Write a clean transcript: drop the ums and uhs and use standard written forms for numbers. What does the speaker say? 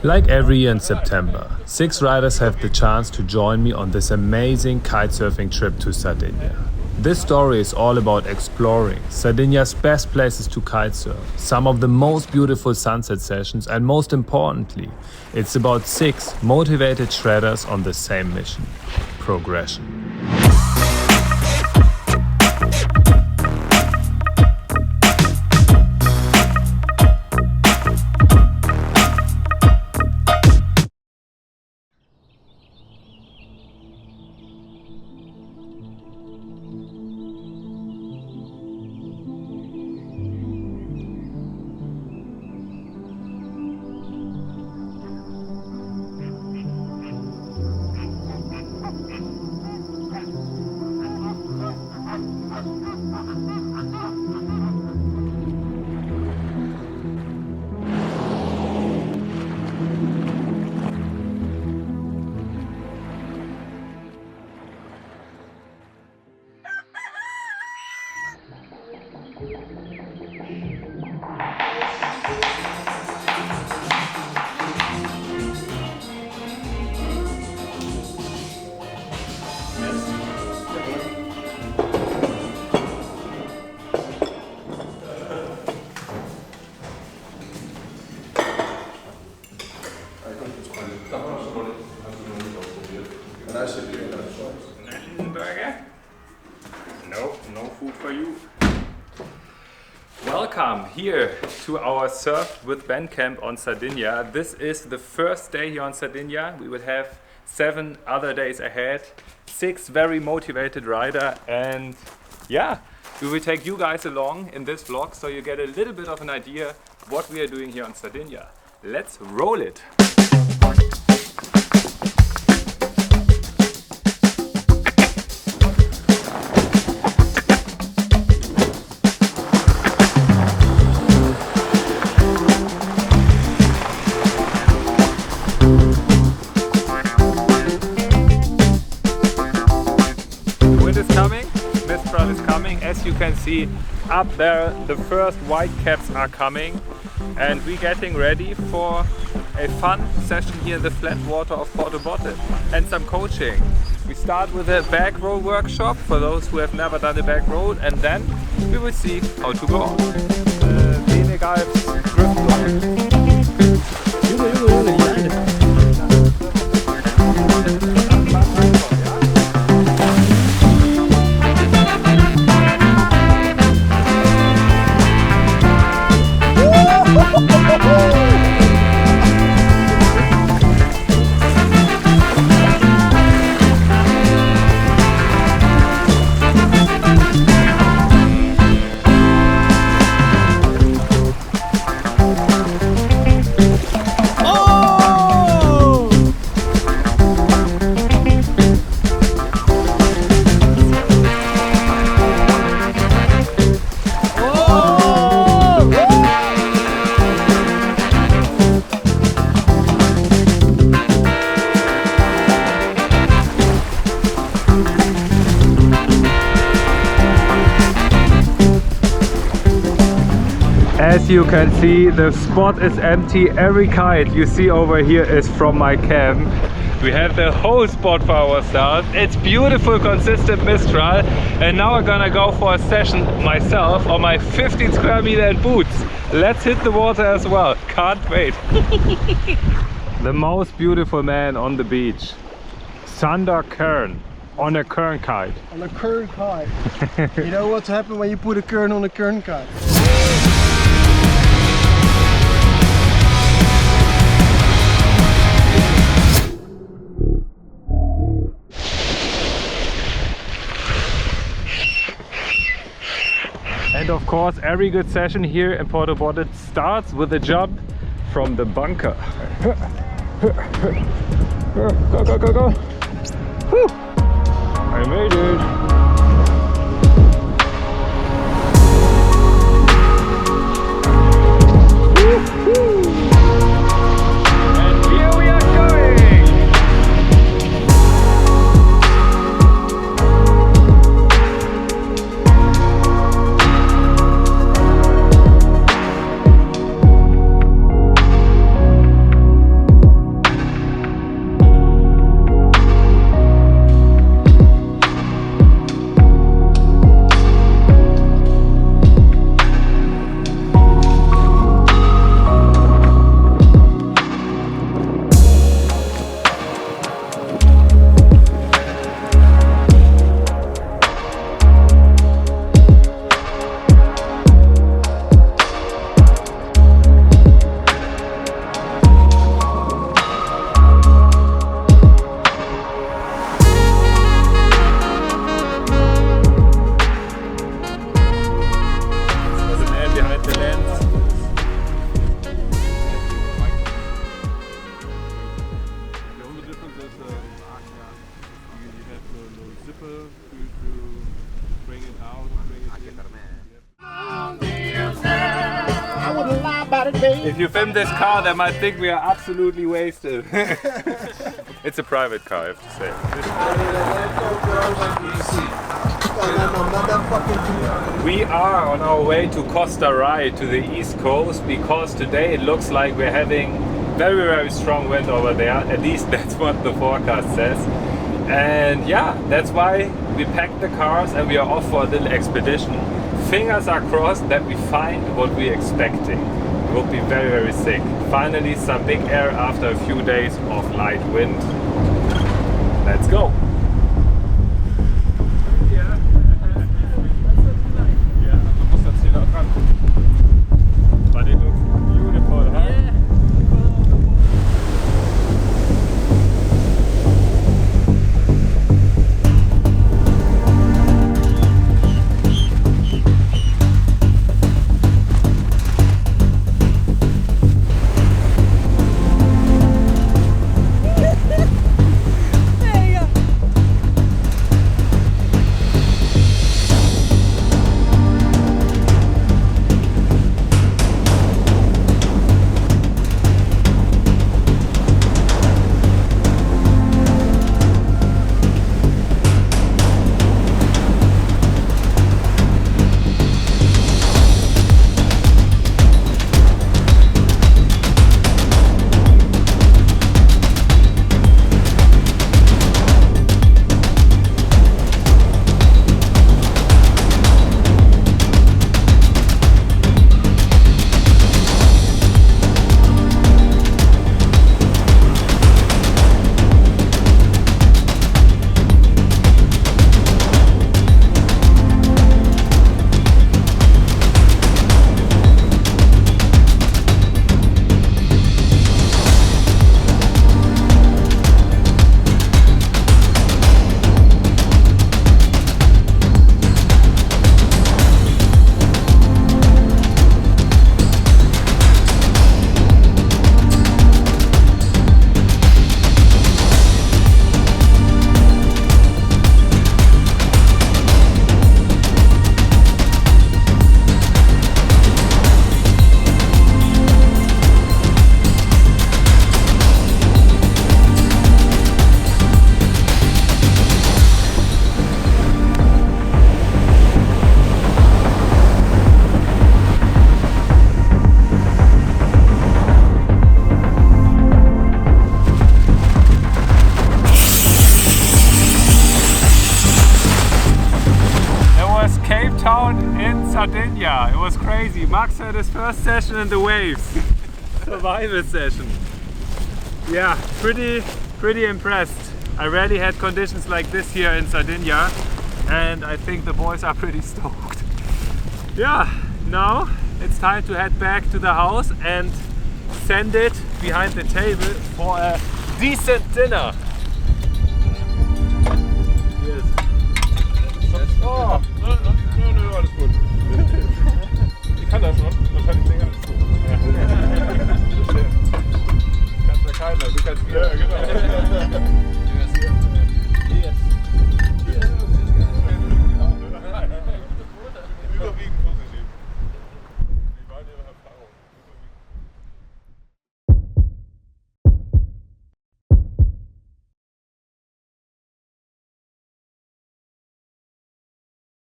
Like every year in September, 6 riders have the chance to join me on this amazing kitesurfing trip to Sardinia. This story is all about exploring Sardinia's best places to kitesurf, some of the most beautiful sunset sessions, and most importantly, it's about 6 motivated shredders on the same mission: progression. No food for you. Welcome here to our Surf with Ben camp on Sardinia. This is the first day here on Sardinia. We will have 7 other days ahead, 6 very motivated riders, and yeah, we will take you guys along in this vlog so you get a little bit of an idea what we are doing here on Sardinia. Let's roll it! As you can see up there, the first white caps are coming, and we're getting ready for a fun session here in the flat water of Porto Botte and some coaching. We start with a back roll workshop for those who have never done a back roll, and then we will see how to go on. Weniger als Griffblock. As you can see, the spot is empty. Every kite you see over here is from my camp. We have the whole spot for ourselves. It's beautiful, consistent Mistral. And now I'm gonna go for a session myself on my 15 square meter and boots. Let's hit the water as well. Can't wait. The most beautiful man on the beach, Sander Kern, on a Kern kite. On a Kern kite. You know what's happened when you put a Kern on a Kern kite? And of course, every good session here in Porto Botte starts with a jump from the bunker. Go, go, go, go. Whew. I made it. If you film this car, they might think we are absolutely wasted. It's a private car, I have to say. We are on our way to Costa Rica, to the east coast, because today it looks like we're having very strong wind over there. At least that's what the forecast says. And yeah, that's why we packed the cars and we are off for a little expedition. Fingers are crossed that we find what we're expecting. It will be very sick. Finally some big air after a few days of light wind. Let's go! But it looks beautiful, huh? Yeah. Sardinia. It was crazy. Max had his first session in the waves. Survival session. Yeah, pretty impressed. I rarely had conditions like this here in Sardinia, and I think the boys are pretty stoked. Yeah, now it's time to head back to the house and send it behind the table for a decent dinner.